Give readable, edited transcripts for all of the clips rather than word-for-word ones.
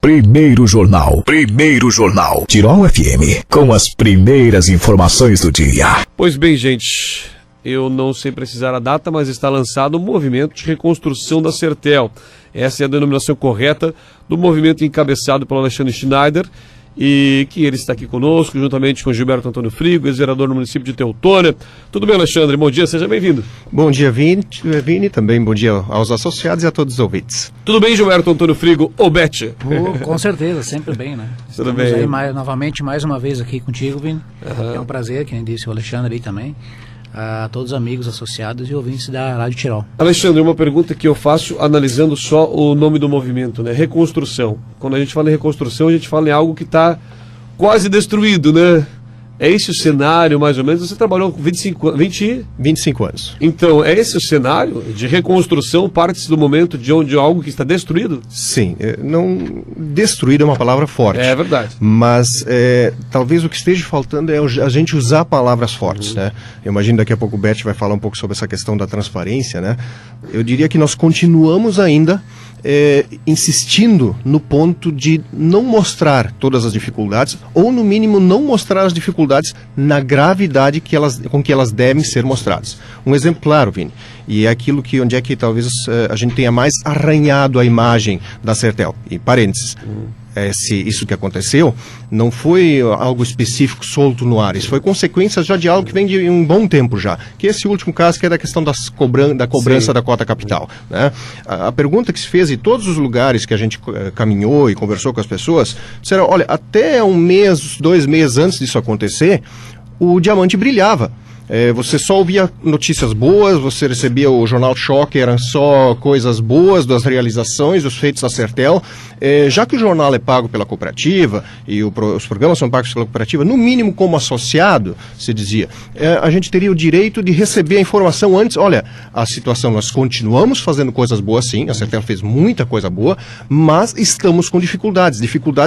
Primeiro Jornal. Tirol FM, com as primeiras informações do dia. Pois bem, gente, eu não sei precisar a data, mas está lançado um movimento de reconstrução da Sertel. Essa é a denominação correta do movimento encabeçado pelo Alexandre Schneider, e que ele está aqui conosco, juntamente com Gilberto Antônio Frigo, ex-vereador no município de Teutônia. Tudo bem, Alexandre? Bom dia, seja bem-vindo. Bom dia, Vini, também bom dia aos associados e a todos os ouvintes. Tudo bem, Gilberto Antônio Frigo, ou Beth? Com certeza, sempre bem, né? Tudo Estamos bem. aí novamente, mais uma vez aqui contigo, Vini. É um prazer, que nem disse o Alexandre aí também. A todos os amigos, associados e ouvintes da Rádio Tirol. Alexandre, uma pergunta que eu faço analisando só o nome do movimento, né? Reconstrução. Quando a gente fala em reconstrução, a gente fala em algo que está quase destruído, né? É esse o cenário, mais ou menos? Você trabalhou com 25 anos. Então, é esse o cenário de reconstrução, parte do momento de algo que está destruído? Sim, não, destruído é uma palavra forte. É verdade. Mas talvez o que esteja faltando é a gente usar palavras fortes, né? Eu imagino daqui a pouco o Beth vai falar um pouco sobre essa questão da transparência, né? Eu diria que nós continuamos ainda insistindo no ponto de não mostrar todas as dificuldades, ou no mínimo não mostrar as dificuldades na gravidade com que elas devem ser mostradas. Um exemplo claro, Vini, e é aquilo onde é que talvez a gente tenha mais arranhado a imagem da Sertel. E parênteses, isso que aconteceu não foi algo específico solto no ar, isso foi consequência já de algo que vem de um bom tempo já, que esse último caso que é da questão da cobrança Sim. da cota capital, né? A pergunta que se fez em todos os lugares que a gente caminhou e conversou com as pessoas, disseram, olha, até 1 mês, 2 meses antes disso acontecer, o diamante brilhava. Você só ouvia notícias boas, você recebia o Jornal Choque, eram só coisas boas das realizações, dos feitos da Sertel. Já que o jornal é pago pela cooperativa e os programas são pagos pela cooperativa, no mínimo como associado, se dizia, a gente teria o direito de receber a informação antes. Olha, a situação, nós continuamos fazendo coisas boas sim, a Sertel fez muita coisa boa, mas estamos com dificuldades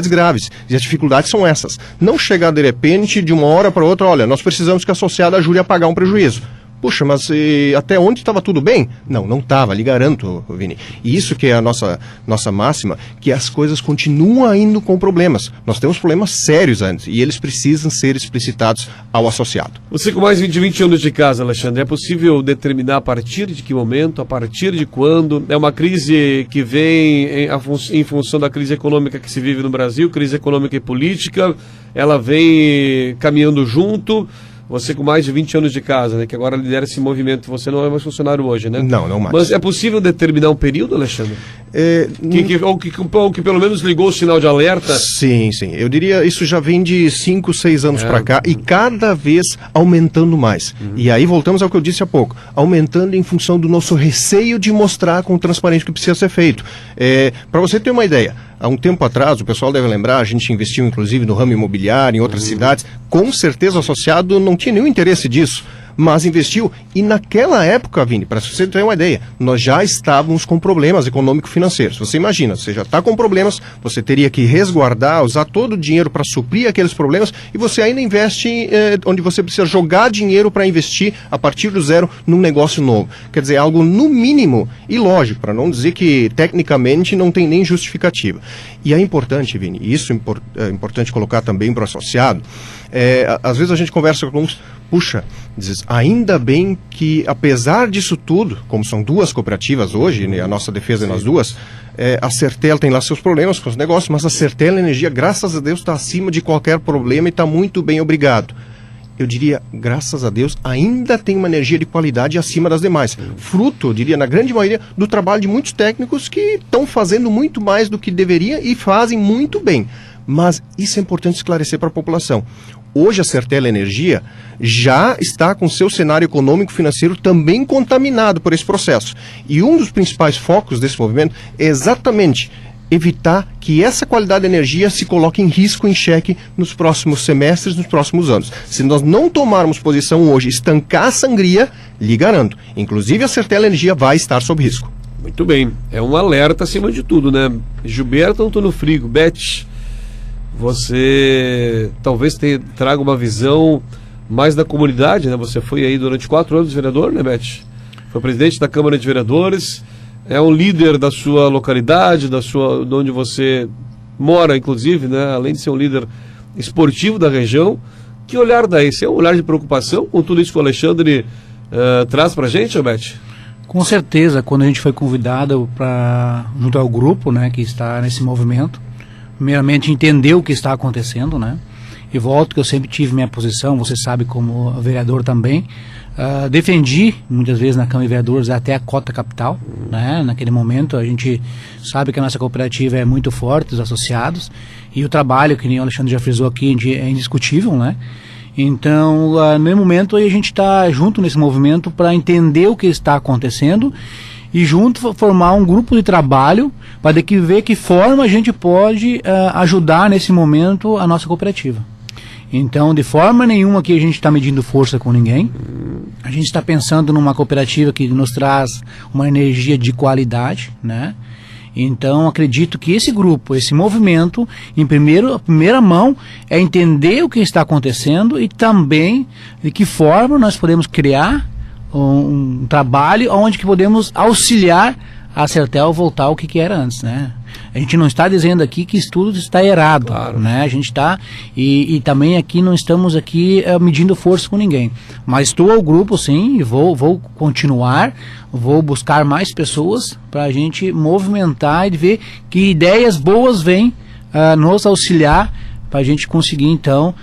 graves, e as dificuldades são essas. Não chegar de repente, de uma hora para outra, olha, nós precisamos que a associada ajude a pagar um prejuízo. Puxa, mas até onde estava tudo bem? Não estava, lhe garanto, Vini. E isso que é a nossa máxima, que as coisas continuam indo com problemas. Nós temos problemas sérios antes, e eles precisam ser explicitados ao associado. Você com mais de 20 anos de casa, Alexandre, é possível determinar a partir de que momento, a partir de quando? É uma crise que vem em função da crise econômica que se vive no Brasil, crise econômica e política, ela vem caminhando junto. Você com mais de 20 anos de casa, né, que agora lidera esse movimento, você não é mais funcionário hoje, né? Não mais. Mas é possível determinar um período, Alexandre? Ou que pelo menos ligou o sinal de alerta? Sim. Eu diria, isso já vem de 5, 6 anos para cá, e cada vez aumentando mais. E aí voltamos ao que eu disse há pouco, aumentando em função do nosso receio de mostrar com transparência o que precisa ser feito. Para você ter uma ideia, há um tempo atrás, o pessoal deve lembrar, a gente investiu inclusive no ramo imobiliário, em outras cidades, com certeza o associado não tinha nenhum interesse disso, mas investiu, e naquela época, Vini, para você ter uma ideia, nós já estávamos com problemas econômico-financeiros. Você imagina, você já está com problemas, você teria que resguardar, usar todo o dinheiro para suprir aqueles problemas, e você ainda investe onde você precisa jogar dinheiro para investir a partir do zero num negócio novo. Quer dizer, algo no mínimo ilógico, para não dizer que tecnicamente não tem nem justificativa. E é importante, Vini, e isso é importante colocar também para o associado, às vezes a gente conversa com uns, puxa, diz, ainda bem que apesar disso tudo, como são 2 cooperativas hoje, né, a nossa defesa é nas 2, a Sertel tem lá seus problemas com os negócios, mas a Sertel Energia, graças a Deus, está acima de qualquer problema e está muito bem, obrigado. Eu diria, graças a Deus, ainda tem uma energia de qualidade acima das demais. Fruto, eu diria, na grande maioria, do trabalho de muitos técnicos que estão fazendo muito mais do que deveria e fazem muito bem. Mas isso é importante esclarecer para a população. Hoje a Sertel Energia já está com seu cenário econômico-financeiro também contaminado por esse processo. E um dos principais focos desse movimento é exatamente evitar que essa qualidade de energia se coloque em risco, em xeque, nos próximos semestres, nos próximos anos. Se nós não tomarmos posição hoje, estancar a sangria, lhe garanto, inclusive a Sertel Energia vai estar sob risco. Muito bem, é um alerta acima de tudo, né? Gilberto Antônio Frigo, Beth, você talvez traga uma visão mais da comunidade, né? Você foi aí durante 4 anos vereador, né, Beth? Foi presidente da Câmara de Vereadores, é um líder da sua localidade, de onde você mora, inclusive, né, além de ser um líder esportivo da região. Que olhar dá esse? É um olhar de preocupação com tudo isso que o Alexandre traz para a gente, Beth? Com certeza, quando a gente foi convidado para junto ao grupo, né, que está nesse movimento, primeiramente entender o que está acontecendo, né? E volto que eu sempre tive minha posição, você sabe, como vereador também. Defendi muitas vezes na Câmara de Vereadores até a cota capital, né? Naquele momento a gente sabe que a nossa cooperativa é muito forte, os associados, e o trabalho, que nem o Alexandre já frisou aqui, é indiscutível, né? Então, no momento a gente está junto nesse movimento para entender o que está acontecendo e junto formar um grupo de trabalho para ver que forma a gente pode ajudar nesse momento a nossa cooperativa. Então, de forma nenhuma que a gente está medindo força com ninguém. A gente está pensando numa cooperativa que nos traz uma energia de qualidade, né? Então, acredito que esse grupo, esse movimento, a primeira mão, é entender o que está acontecendo e também de que forma nós podemos criar um trabalho onde que podemos auxiliar a Sertel voltar ao que era antes, né? A gente não está dizendo aqui que isso tudo está errado, claro, né? A gente está, e também aqui não estamos aqui medindo força com ninguém. Mas estou ao grupo, sim, e vou continuar, vou buscar mais pessoas para a gente movimentar e ver que ideias boas vêm nos auxiliar para a gente conseguir, então,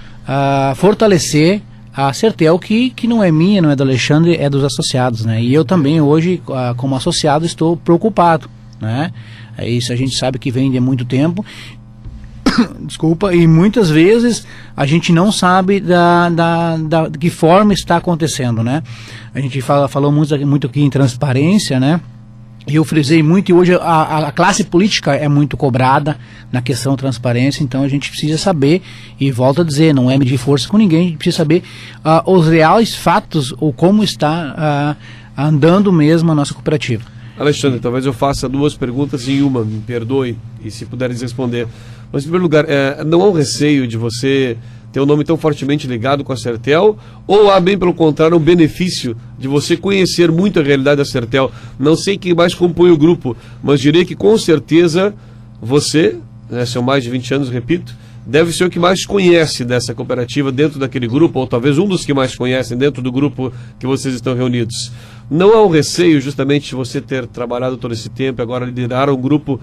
fortalecer a Sertel, que não é minha, não é do Alexandre, é dos associados, né? E eu também hoje, como associado, estou preocupado, né? Isso a gente sabe que vem de muito tempo. Desculpa, e muitas vezes a gente não sabe de que forma está acontecendo, né? A gente falou muito aqui em transparência, né? E eu frisei muito, e hoje a classe política é muito cobrada na questão transparência, então a gente precisa saber, e volto a dizer, não é medir força com ninguém, a gente precisa saber os reais fatos, ou como está andando mesmo a nossa cooperativa. Alexandre, talvez eu faça duas perguntas em uma, me perdoe, e se puderes responder. Mas, em primeiro lugar, não há um receio de você ter um nome tão fortemente ligado com a Sertel, ou há, bem pelo contrário, um benefício de você conhecer muito a realidade da Sertel? Não sei quem mais compõe o grupo, mas direi que, com certeza, você, né, são mais de 20 anos, repito, deve ser o que mais conhece dessa cooperativa dentro daquele grupo, ou talvez um dos que mais conhecem dentro do grupo que vocês estão reunidos. Não há um receio justamente de você ter trabalhado todo esse tempo e agora liderar um grupo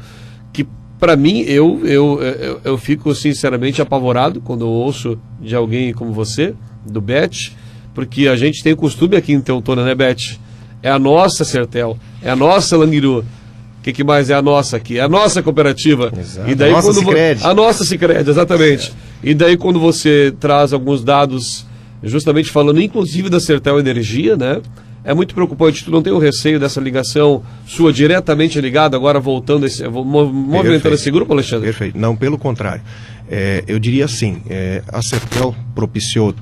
que, para mim, eu fico sinceramente apavorado quando eu ouço de alguém como você, do Bet, porque a gente tem o costume aqui em Teutônia, né, Bet? É a nossa Sertel, é a nossa Languiru. O que mais é a nossa aqui? É a nossa cooperativa. Exato. E daí, a nossa Sicredi. A nossa Sicredi, exatamente. E daí quando você traz alguns dados, justamente falando inclusive da Sertel Energia, né? É muito preocupante. Tu não tem o receio dessa ligação sua diretamente ligada, agora voltando, movimentando esse grupo, Alexandre? Perfeito. Não, pelo contrário. Eu diria assim, a Sertel propiciou,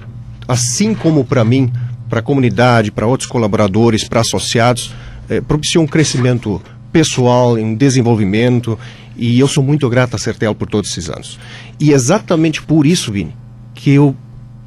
assim como para mim, para a comunidade, para outros colaboradores, para associados, propiciou um crescimento pessoal, em desenvolvimento, e eu sou muito grato à Sertel por todos esses anos. E exatamente por isso, Vini, que eu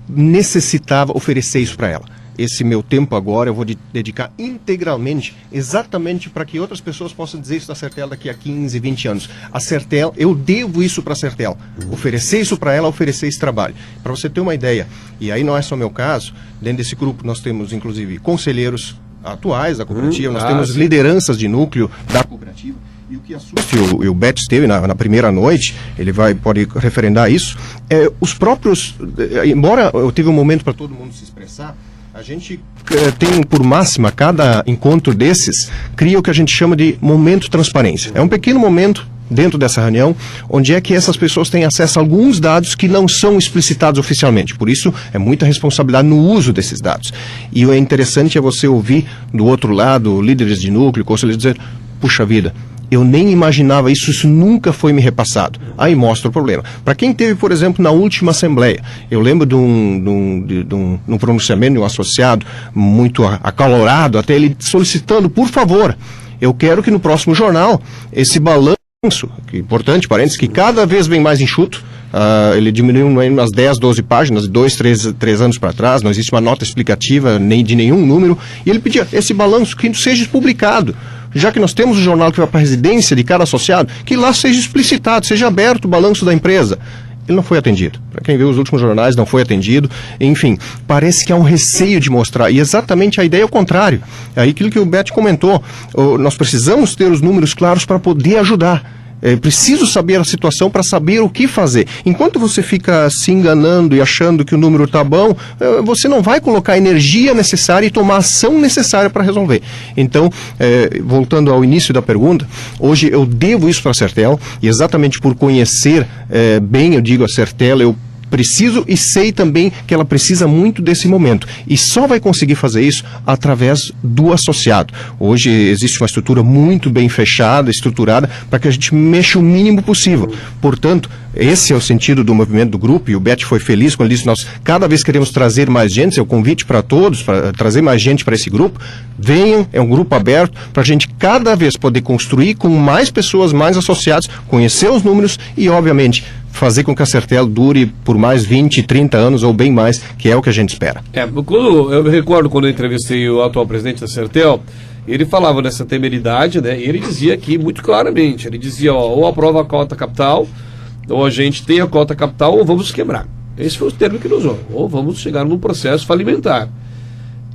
necessitava oferecer isso para ela. Esse meu tempo agora eu vou dedicar integralmente, exatamente para que outras pessoas possam dizer isso da Sertel daqui a 15, 20 anos. A Sertel, eu devo isso para a Sertel, oferecer isso para ela, oferecer esse trabalho. Para você ter uma ideia, e aí não é só meu caso, dentro desse grupo nós temos inclusive conselheiros atuais da cooperativa, nós temos lideranças de núcleo da cooperativa, e o que assusta, e o Beto esteve na primeira noite, ele pode referendar isso, os próprios, embora eu tive um momento para todo mundo se expressar, a gente tem por máxima, cada encontro desses, cria o que a gente chama de momento transparência. É um pequeno momento dentro dessa reunião, onde é que essas pessoas têm acesso a alguns dados que não são explicitados oficialmente. Por isso, é muita responsabilidade no uso desses dados. E o interessante é você ouvir do outro lado, líderes de núcleo, conselheiros dizer, puxa vida, eu nem imaginava isso nunca foi me repassado. Aí mostra o problema. Para quem teve, por exemplo, na última Assembleia, eu lembro de um pronunciamento de um associado muito acalorado, até ele solicitando, por favor, eu quero que no próximo jornal, esse balanço, que importante, parênteses, que cada vez vem mais enxuto, ele diminuiu umas 10, 12 páginas, 2, 3 anos para trás, não existe uma nota explicativa nem de nenhum número, e ele pedia esse balanço que seja publicado, já que nós temos o jornal que vai para a residência de cada associado, que lá seja explicitado, seja aberto o balanço da empresa. Ele não foi atendido. Para quem viu os últimos jornais, não foi atendido. Enfim, parece que há um receio de mostrar. E exatamente a ideia é o contrário. É aquilo que o Beth comentou. Nós precisamos ter os números claros para poder ajudar. É preciso saber a situação para saber o que fazer. Enquanto você fica se enganando e achando que o número está bom, você não vai colocar a energia necessária e tomar a ação necessária para resolver. Então, voltando ao início da pergunta, hoje eu devo isso para a Sertel, e exatamente por conhecer bem, eu digo, a Sertel, eu preciso e sei também que ela precisa muito desse momento. E só vai conseguir fazer isso através do associado. Hoje existe uma estrutura muito bem fechada, estruturada, para que a gente mexa o mínimo possível. Portanto, esse é o sentido do movimento do grupo, e o Beth foi feliz quando ele disse: nós cada vez queremos trazer mais gente, é o convite para todos, para trazer mais gente para esse grupo. Venham, é um grupo aberto, para a gente cada vez poder construir com mais pessoas, mais associados, conhecer os números e, obviamente, fazer com que a Sertel dure por mais 20, 30 anos ou bem mais, que é o que a gente espera. Eu me recordo quando eu entrevistei o atual presidente da Sertel, ele falava dessa temeridade, né? E ele dizia aqui muito claramente, ele dizia, ou aprova a cota capital, ou a gente tem a cota capital, ou vamos quebrar. Esse foi o termo que ele usou, ou vamos chegar num processo falimentar.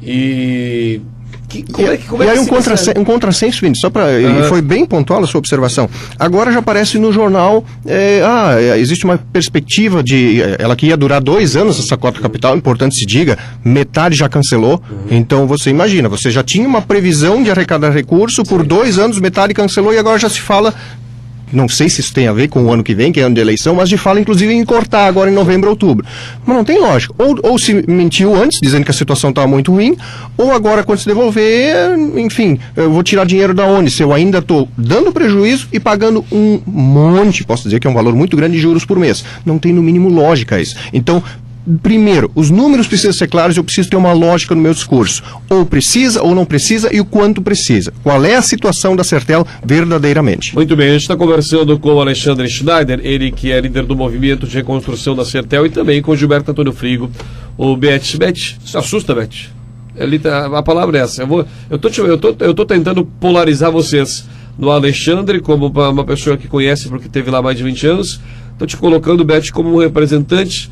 E aí um contrassenso, Vini, só para foi bem pontual a sua observação. Agora já aparece no jornal, existe uma perspectiva de ela que ia durar 2 anos, essa cota capital, importante se diga, metade já cancelou. Então você imagina, você já tinha uma previsão de arrecadar recurso, por 2 anos metade cancelou e agora já se fala. Não sei se isso tem a ver com o ano que vem, que é ano de eleição, mas de fala inclusive em cortar agora em novembro, outubro. Mas não tem lógica. Ou se mentiu antes, dizendo que a situação estava muito ruim, ou agora quando se devolver, enfim, eu vou tirar dinheiro da onde? Se eu ainda estou dando prejuízo e pagando um monte, posso dizer que é um valor muito grande de juros por mês. Não tem no mínimo lógica isso. Então, primeiro, os números precisam ser claros, eu preciso ter uma lógica no meu discurso. Ou precisa, ou não precisa, e o quanto precisa. Qual é a situação da Sertel verdadeiramente? Muito bem, a gente está conversando com o Alexandre Schneider, ele que é líder do movimento de reconstrução da Sertel, e também com o Gilberto Antônio Frigo, o Beth. Beth, se assusta, Beth? A palavra é essa. Eu tô tentando polarizar vocês no Alexandre, como uma pessoa que conhece porque teve lá mais de 20 anos. Estou te colocando, Beth, como um representante.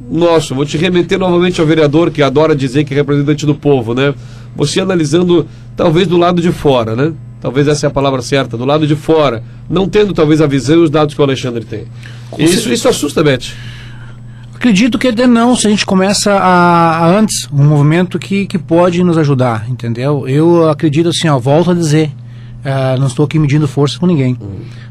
Nossa, vou te remeter novamente ao vereador que adora dizer que é representante do povo, né? Você analisando talvez do lado de fora, né? Talvez essa é a palavra certa, do lado de fora, não tendo talvez a visão e os dados que o Alexandre tem. Isso assusta, Beth? Acredito que até não, se a gente começa antes, um movimento que pode nos ajudar, entendeu? Eu acredito assim, volto a dizer, não estou aqui medindo força com ninguém.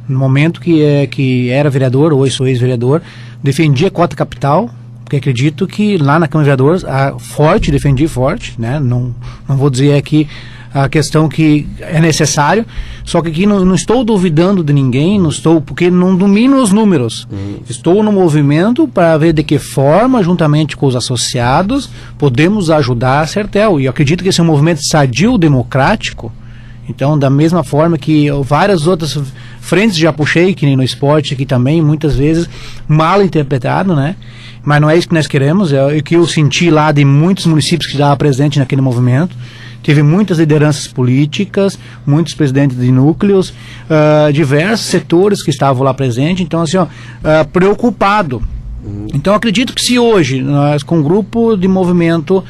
No momento que era vereador, hoje sou ex-vereador, defendi a cota capital, porque acredito que lá na Câmara de Vereadores, defendi forte, né? Não vou dizer aqui a questão que é necessário, só que aqui não estou duvidando de ninguém, porque não domino os números. Estou no movimento para ver de que forma, juntamente com os associados, podemos ajudar a Sertel. E eu acredito que esse é um movimento sadio, democrático. Então, da mesma forma que várias outras frentes já puxei, que nem no esporte aqui também, muitas vezes mal interpretado, né? Mas não é isso que nós queremos, é o que eu senti lá de muitos municípios que estavam presentes naquele movimento. Teve muitas lideranças políticas, muitos presidentes de núcleos, diversos setores que estavam lá presentes, então assim, preocupado. Então acredito que se hoje, nós com um grupo de movimento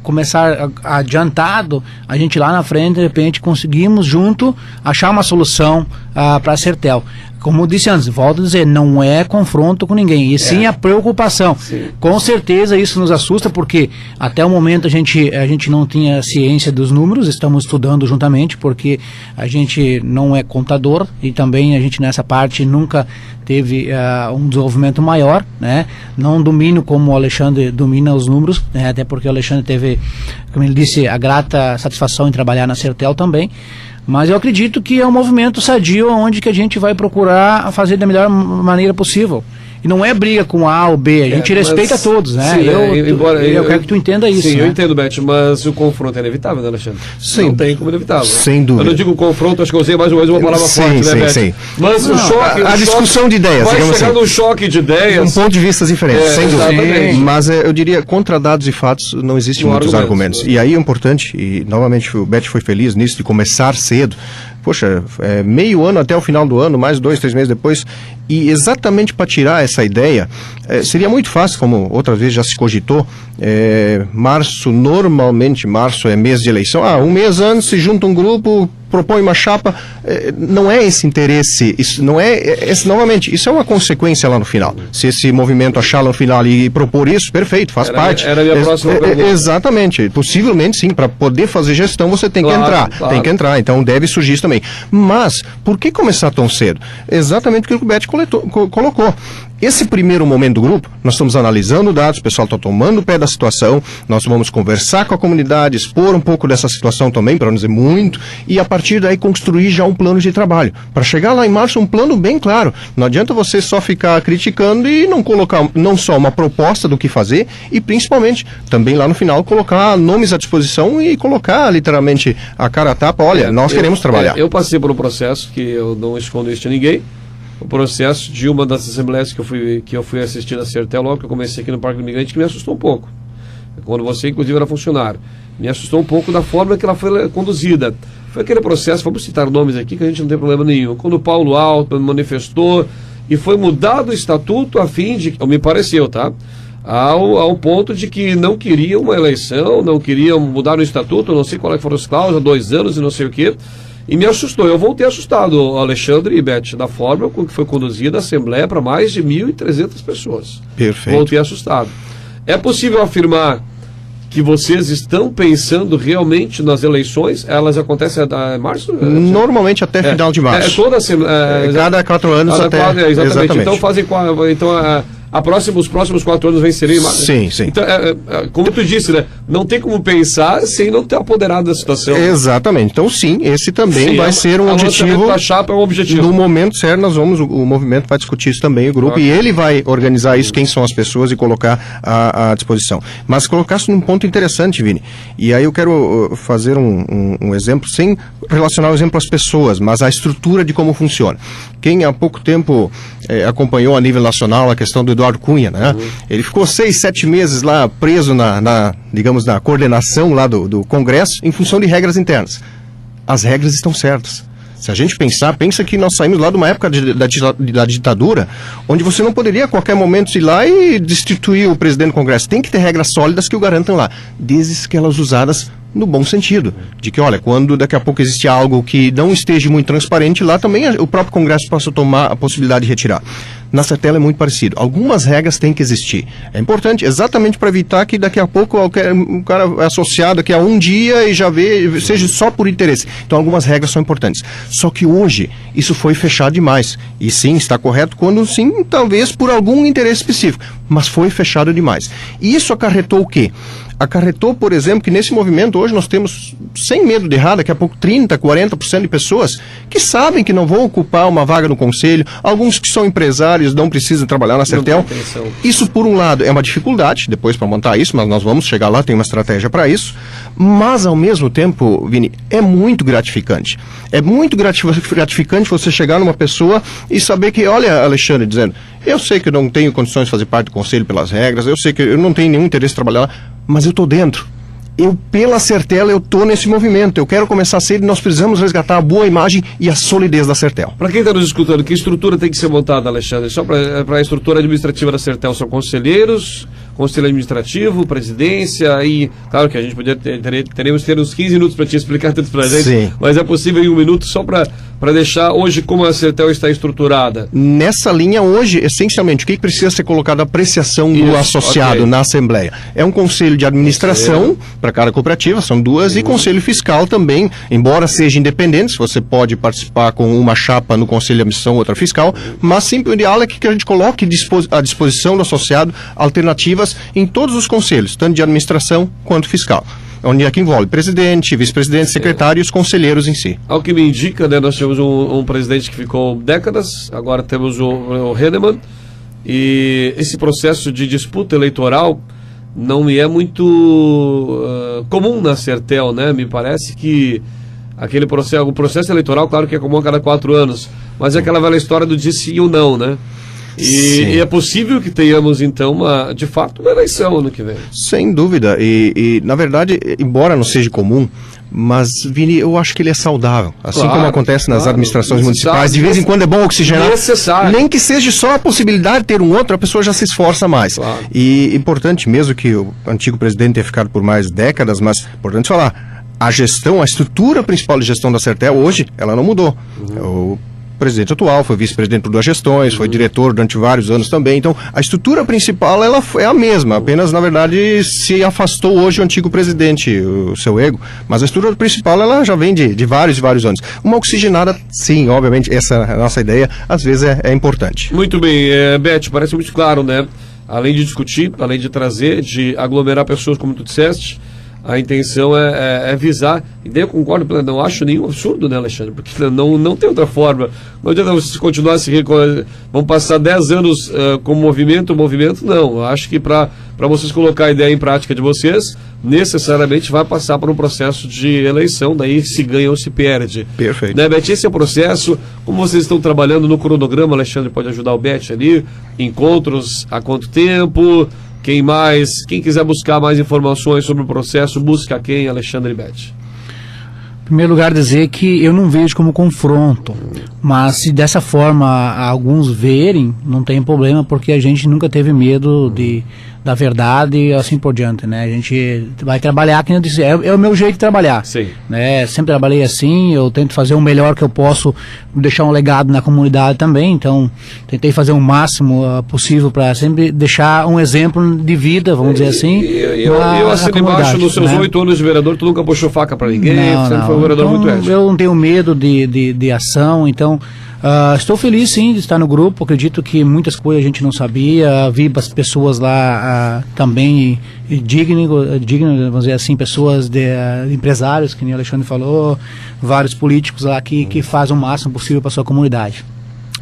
começar adiantado, a gente lá na frente, de repente, conseguimos junto achar uma solução para a Sertel. Como eu disse antes, volto a dizer, não é confronto com ninguém, e sim a preocupação. Sim. Com certeza isso nos assusta, porque até o momento a gente não tinha ciência dos números, estamos estudando juntamente, porque a gente não é contador, e também a gente nessa parte nunca teve um desenvolvimento maior, né? Não domino como o Alexandre domina os números, né? Até porque o Alexandre teve, como ele disse, a grata satisfação em trabalhar na Sertel também. Mas eu acredito que é um movimento sadio onde que a gente vai procurar fazer da melhor maneira possível. E não é briga com A ou B, a gente respeita todos, né? Sim, eu quero que tu entenda isso. Sim, né? eu entendo, Beth, mas o confronto é inevitável, né, Alexandre? Sim. Não tem como inevitável. Sem dúvida. Eu não digo confronto, acho que eu usei mais ou menos uma palavra Sim, forte, sim, né, Beth? sim. Mas o choque... A discussão de ideias, vai digamos chegar assim. num choque de ideias... Um ponto de vista diferente, sem dúvida. exatamente. Mas eu diria, contra dados e fatos, não existem muitos argumentos. E aí é importante, e novamente o Beth foi feliz nisso, de começar cedo. Poxa, meio ano até o final do ano, mais 2, 3 meses depois, e exatamente para tirar essa ideia, seria muito fácil, como outra vez já se cogitou, normalmente março é mês de eleição, um mês antes se junta um grupo, propõe uma chapa, não é esse interesse, isso não novamente, isso é uma consequência lá no final. Se esse movimento achar lá no final e propor isso, perfeito, faz parte. Era a minha próxima pergunta. Exatamente, possivelmente sim, para poder fazer gestão você tem que entrar, claro. tem que entrar, então deve surgir isso também. Mas, por que começar tão cedo? Exatamente o que o Beth colocou. Esse primeiro momento do grupo, nós estamos analisando dados, o pessoal está tomando o pé da situação, nós vamos conversar com a comunidade, expor um pouco dessa situação também, para não dizer muito, e a partir daí construir já um plano de trabalho. Para chegar lá em março, um plano bem claro. Não adianta você só ficar criticando e não colocar não só uma proposta do que fazer, e principalmente, também lá no final, colocar nomes à disposição e colocar literalmente a cara a tapa, olha, nós queremos trabalhar. Eu passei por um processo que eu não escondo isso de ninguém, o processo de uma das assembleias que eu fui assistir na Sertel, logo que eu comecei aqui no Parque do Imigrante, que me assustou um pouco. Quando você, inclusive, era funcionário. Me assustou um pouco da forma que ela foi conduzida. Foi aquele processo, vamos citar nomes aqui, que a gente não tem problema nenhum. Quando o Paulo Altman manifestou e foi mudado o estatuto a fim de, me pareceu, tá? Ao ponto de que não queriam uma eleição, não queriam mudar o estatuto, não sei qual foram as cláusulas, 2 anos e não sei o quê. E me assustou, eu voltei assustado, Alexandre e Beth, da forma com que foi conduzida a Assembleia para mais de 1.300 pessoas. Perfeito. Voltei assustado. É possível afirmar que vocês estão pensando realmente nas eleições? Elas acontecem em março? Normalmente até final de março. Toda a Assembleia. Cada 4 anos até. Exatamente. Então fazem os próximos 4 anos vencerem em março. Sim, sim. Então, como tu disse, né? Não tem como pensar sem não ter apoderado da situação. Exatamente. Então, sim, esse também vai ser um objetivo. A chapa é um objetivo. No momento certo, o movimento vai discutir isso também, o grupo, e ele vai organizar isso, quem são as pessoas, e colocar à disposição. Mas colocasse num ponto interessante, Vini. E aí eu quero fazer um exemplo, sem relacionar o exemplo às pessoas, mas à estrutura de como funciona. Quem há pouco tempo acompanhou a nível nacional a questão do Eduardo Cunha, né? Ele ficou 6, 7 meses lá preso digamos, na coordenação lá do Congresso em função de regras internas. As regras estão certas. Se a gente pensa que nós saímos lá de uma época da ditadura, onde você não poderia a qualquer momento ir lá e destituir o presidente do Congresso. Tem que ter regras sólidas que o garantam lá, desde que elas usadas no bom sentido, de que, olha, quando daqui a pouco existe algo que não esteja muito transparente lá, também o próprio Congresso possa tomar a possibilidade de retirar. Na Sertel é muito parecido. Algumas regras têm que existir. É importante, exatamente para evitar que daqui a pouco um cara é associado aqui a um dia e já seja só por interesse. Então algumas regras são importantes. Só que hoje isso foi fechado demais. E sim, está correto quando sim, talvez por algum interesse específico. Mas foi fechado demais. E isso acarretou o quê? Acarretou, por exemplo, que nesse movimento hoje nós temos, sem medo de errar, daqui a pouco 30%, 40% de pessoas que sabem que não vão ocupar uma vaga no conselho, alguns que são empresários, não precisam trabalhar na Sertel. Isso, por um lado, é uma dificuldade, depois para montar isso, mas nós vamos chegar lá, tem uma estratégia para isso, mas ao mesmo tempo, Vini, é muito gratificante. É muito gratificante você chegar numa pessoa e saber que, olha, Alexandre, dizendo, eu sei que eu não tenho condições de fazer parte do conselho pelas regras, eu sei que eu não tenho nenhum interesse em trabalhar lá, mas eu estou dentro. Pela Sertel, eu estou nesse movimento. Eu quero começar cedo e nós precisamos resgatar a boa imagem e a solidez da Sertel. Para quem está nos escutando, que estrutura tem que ser montada, Alexandre? Só para a estrutura administrativa da Sertel, são conselheiros, conselho administrativo, presidência, e claro que a gente teremos que ter uns 15 minutos para te explicar tudo para a gente. Sim. Mas é possível em 1 minuto só para deixar hoje como a Sertel está estruturada. Nessa linha hoje, essencialmente, o que precisa ser colocado a apreciação do associado na Assembleia? É um conselho de administração para cada cooperativa, são 2, e conselho fiscal também, embora seja independente, você pode participar com uma chapa no conselho de administração, outra fiscal, mas sempre o ideal é que a gente coloque à disposição do associado alternativas em todos os conselhos, tanto de administração quanto fiscal, onde é que envolve presidente, vice-presidente, secretário e os conselheiros em si. Ao que me indica, né, nós tivemos um presidente que ficou décadas, agora temos o Hennemann, E esse processo de disputa eleitoral não me é muito comum na Sertel, né? Me parece que o processo eleitoral, claro que é comum a cada 4 anos, mas é aquela velha história do de sim ou não, né? E é possível que tenhamos, então, de fato, uma eleição ano que vem. Sem dúvida. E na verdade, embora não seja comum, mas, Vini, eu acho que ele é saudável. Assim como acontece nas administrações municipais, de vez em quando é bom oxigenar. Necessário. Nem que seja só a possibilidade de ter um outro, a pessoa já se esforça mais. Claro. E importante mesmo que o antigo presidente tenha ficado por mais décadas, mas importante falar, a estrutura principal de gestão da Sertel hoje, ela não mudou. O presidente atual foi vice-presidente por 2 gestões, foi diretor durante vários anos também. Então, a estrutura principal ela é a mesma, apenas, na verdade, se afastou hoje o antigo presidente, o seu ego, mas a estrutura principal ela já vem de vários e vários anos. Uma oxigenada, sim, obviamente, essa é a nossa ideia, às vezes é importante. Muito bem, Beth, parece muito claro, né? Além de discutir, além de trazer, de aglomerar pessoas, como tu disseste, a intenção é visar, e daí eu concordo, não acho nenhum absurdo, né, Alexandre, porque não tem outra forma. Não adianta vocês continuar se vão passar 10 anos com movimento, não. Eu acho que para vocês colocar a ideia em prática de vocês, necessariamente vai passar por um processo de eleição, daí se ganha ou se perde. Perfeito. Né, Beth, esse é o processo. Como vocês estão trabalhando no cronograma, Alexandre pode ajudar o Beth ali, encontros há quanto tempo? Quem quiser buscar mais informações sobre o processo, busca quem, Alexandre Beth? Em primeiro lugar, dizer que eu não vejo como confronto, mas se dessa forma alguns verem, não tem problema, porque a gente nunca teve medo da verdade e assim por diante, né? A gente vai trabalhar, que eu disse, é o meu jeito de trabalhar. Sim. Né? Sempre trabalhei assim, eu tento fazer o melhor que eu posso, deixar um legado na comunidade também, então tentei fazer o máximo possível para sempre deixar um exemplo de vida, vamos dizer assim. Eu assino embaixo, nos seus 8 anos de vereador, tu nunca puxou faca para ninguém, sempre foi um vereador muito ético. Eu não tenho medo de ação, então estou feliz sim de estar no grupo, acredito que muitas coisas a gente não sabia, vi as pessoas lá também dignas, vamos dizer assim, pessoas empresários, que nem o Alexandre falou, vários políticos lá que fazem o máximo possível para a sua comunidade.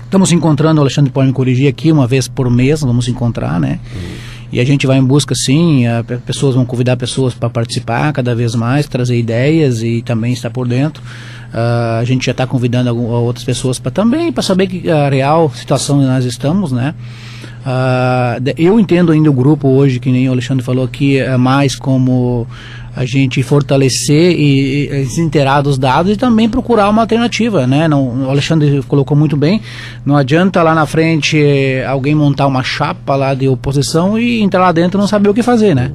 Estamos se encontrando, o Alexandre pode me corrigir aqui, uma vez por mês, vamos se encontrar, né? E a gente vai em busca, sim, pessoas vão convidar pessoas para participar cada vez mais, trazer ideias e também estar por dentro. A gente já está convidando outras pessoas para saber que a real situação que nós estamos, né? Eu entendo ainda o grupo hoje, que nem o Alexandre falou aqui, é mais como a gente fortalecer e se inteirar dos dados e também procurar uma alternativa, né? O Alexandre colocou muito bem, não adianta lá na frente alguém montar uma chapa lá de oposição e entrar lá dentro e não saber o que fazer, né?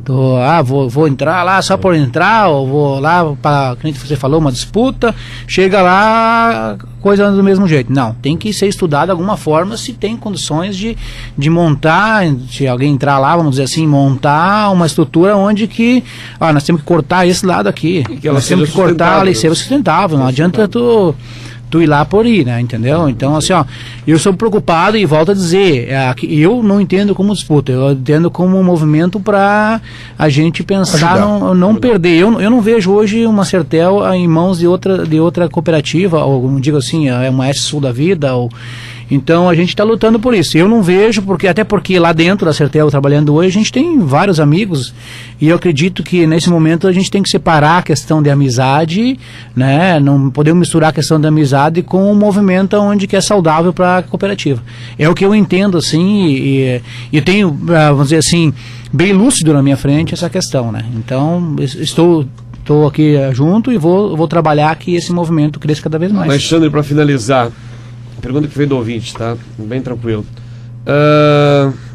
Então, vou entrar lá só por entrar, ou vou lá para, como você falou, uma disputa, chega lá, coisa do mesmo jeito. Não, tem que ser estudado de alguma forma se tem condições de montar, se alguém entrar lá, vamos dizer assim, montar uma estrutura onde que, nós temos que cortar esse lado aqui, nós temos que cortar ali, ser sustentável, não adianta tu ir lá por ir, né, entendeu? Então, assim, eu sou preocupado e volto a dizer, eu não entendo como disputa, eu entendo como um movimento para a gente pensar, não perder. Eu não vejo hoje uma Sertel em mãos de outra cooperativa, ou digo assim, é uma S-Sul da vida, então a gente está lutando por isso. Eu não vejo, até porque lá dentro da Sertel, trabalhando hoje, a gente tem vários amigos, e eu acredito que nesse momento a gente tem que separar a questão de amizade, né? Não podemos misturar a questão da amizade com um movimento onde que é saudável para a cooperativa. É o que eu entendo, assim, e eu tenho, vamos dizer assim, bem lúcido na minha frente essa questão, né? Então, estou aqui junto e vou trabalhar que esse movimento cresça cada vez mais. Alexandre, para finalizar, pergunta que veio do ouvinte, tá? Bem tranquilo.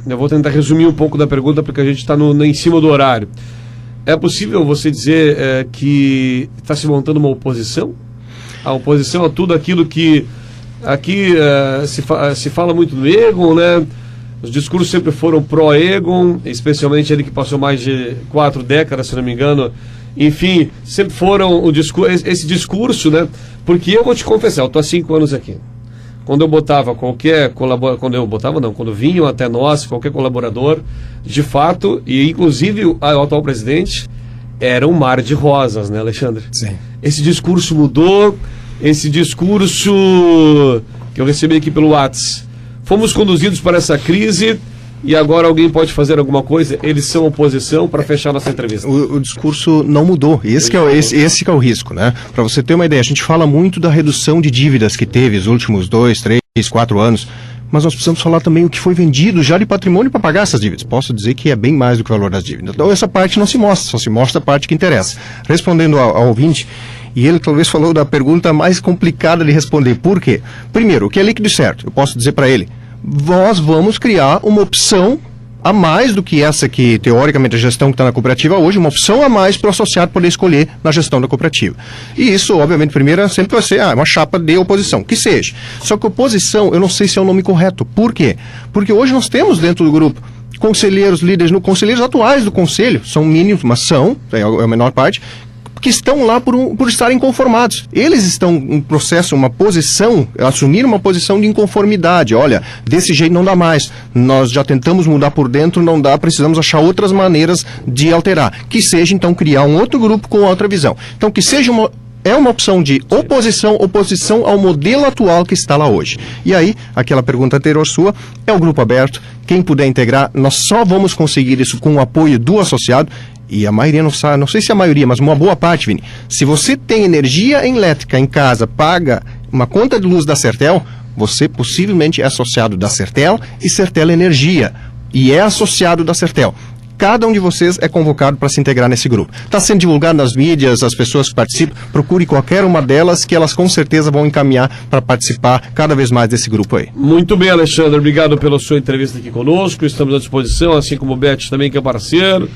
Eu vou tentar resumir um pouco da pergunta, porque a gente está em cima do horário. É possível você dizer que está se montando uma oposição? A oposição a tudo aquilo que aqui se fala muito do Egon, né? Os discursos sempre foram pró-Egon, especialmente ele que passou mais de 4 décadas, se não me engano. Enfim, sempre foram esse discurso, né? Porque eu vou te confessar, eu estou há 5 anos aqui. Quando eu botava quando vinham até nós, qualquer colaborador, de fato, e inclusive o atual presidente, era um mar de rosas, né, Alexandre? Sim. Esse discurso mudou, esse discurso que eu recebi aqui pelo WhatsApp fomos conduzidos para essa crise e agora alguém pode fazer alguma coisa? Eles são oposição para fechar nossa entrevista. O discurso não mudou. Esse que é o risco, né? Para você ter uma ideia, a gente fala muito da redução de dívidas que teve os últimos 2, 3, 4 anos, mas nós precisamos falar também o que foi vendido já de patrimônio para pagar essas dívidas. Posso dizer que é bem mais do que o valor das dívidas. Então essa parte não se mostra, só se mostra a parte que interessa. Respondendo ao ouvinte, e ele talvez falou da pergunta mais complicada de responder. Por quê? Primeiro, o que é líquido certo? Eu posso dizer para ele, nós vamos criar uma opção a mais do que essa que, teoricamente, a gestão que está na cooperativa hoje, uma opção a mais para o associado poder escolher na gestão da cooperativa. E isso, obviamente, primeiro, sempre vai ser uma chapa de oposição, que seja. Só que oposição, eu não sei se é o nome correto. Por quê? Porque hoje nós temos dentro do grupo conselheiros, líderes, conselheiros atuais do conselho, são mínimos, mas são, é a menor parte, que estão lá por estarem inconformados. Eles estão em processo, uma posição, assumiram uma posição de inconformidade. Olha, desse jeito não dá mais. Nós já tentamos mudar por dentro, não dá, precisamos achar outras maneiras de alterar. Que seja, então, criar um outro grupo com outra visão. Então, que seja uma opção de oposição ao modelo atual que está lá hoje. E aí, aquela pergunta anterior sua, é o grupo aberto, quem puder integrar, nós só vamos conseguir isso com o apoio do associado. E a maioria não sabe, não sei se a maioria, mas uma boa parte, Vini. Se você tem energia elétrica em casa, paga uma conta de luz da Sertel, você possivelmente é associado da Sertel e Sertel Energia. E é associado da Sertel. Cada um de vocês é convocado para se integrar nesse grupo. Está sendo divulgado nas mídias, as pessoas que participam, procure qualquer uma delas que elas com certeza vão encaminhar para participar cada vez mais desse grupo aí. Muito bem, Alexandre, obrigado pela sua entrevista aqui conosco, estamos à disposição, assim como o Beth também, que é parceiro.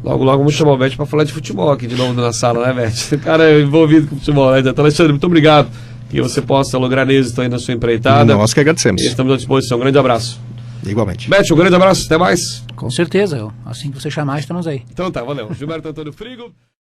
Logo, vamos chamar o Beth para falar de futebol aqui de novo na sala, né, Beth? O cara é envolvido com futebol, né? Então, Alexandre, muito obrigado. Que você possa lograr êxito aí na sua empreitada. Nós que agradecemos. Estamos à disposição. Um grande abraço. Igualmente. Beth, um grande abraço. Até mais. Com certeza. Assim que você chamar, estamos aí. Então tá, valeu. Gilberto Antônio Frigo.